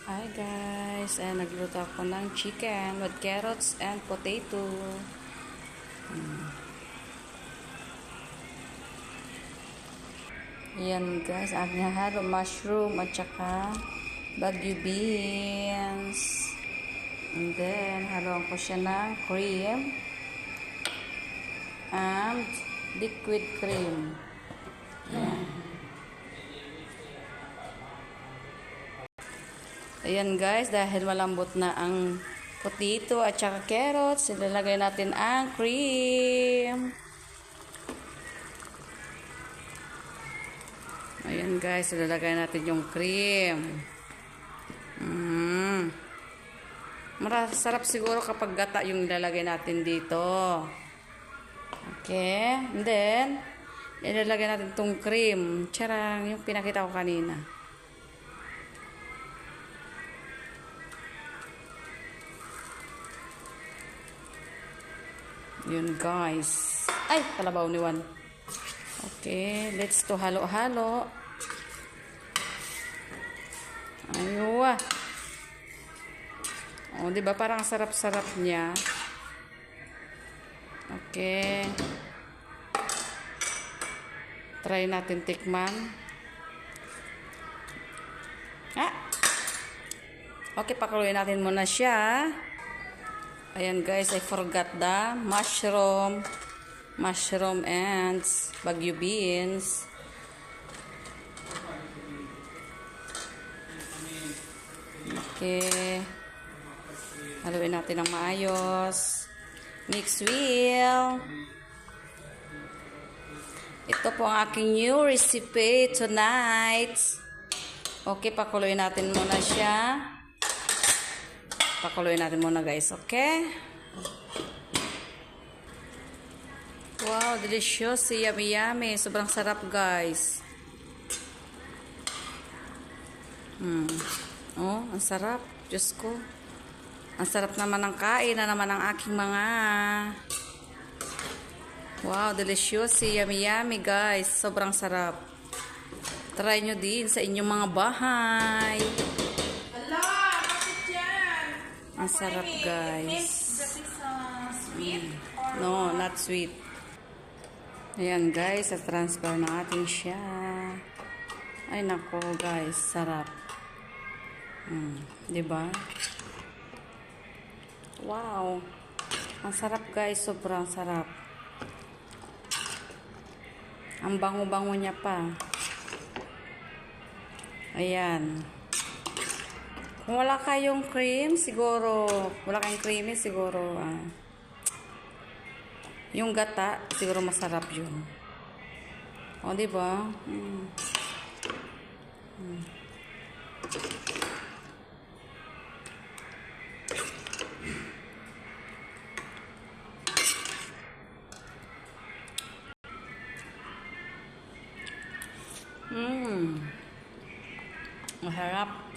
Hi guys, nagluto ako ng chicken with carrots and potato. Ayan guys, aking halo mushroom at saka Baguio beans. And then, haluan ko siya ng cream and liquid cream. Ayan guys, dahil malambot na ang potato at saka carrots, ilalagay natin ang cream. Ayan guys, ilalagay natin yung cream. Masarap siguro kapag gata yung ilalagay natin dito. Okay, and then, ilalagay natin itong cream. Charang, yung pinakita ko kanina. Yun guys. Ay, kalabaw ni Juan. Okay, let's to halo-halo. Aywa. Oh, 'di ba parang sarap-sarap niya? Okay. Try natin tikman. Okay, pakuluin natin muna siya. Ayan guys, I forgot the mushroom and Baguio beans. Okay. Haluin natin ng maayos. Mix well. Ito po ang aking new recipe tonight. Okay, pakuluin natin muna siya. Pakuluin natin muna guys, okay? Wow, delicious. Yummy yummy. Sobrang sarap guys. Oh, ang sarap. Diyos ko. Ang sarap naman ng kain na naman ang aking mga. Wow, delicious. Yummy yummy guys. Sobrang sarap. Try nyo din sa inyong mga bahay. Ang sarap guys. No, not sweet. Ayan guys, transfer na natin siya. Ay nako guys, sarap. Diba? Wow. Ang sarap guys, sobrang sarap. Ang bango-bango niya pa. Ayan. Kung wala kayong cream, siguro, wala kayong creamy, siguro, yung gata, siguro masarap yun. O, diba? Masarap.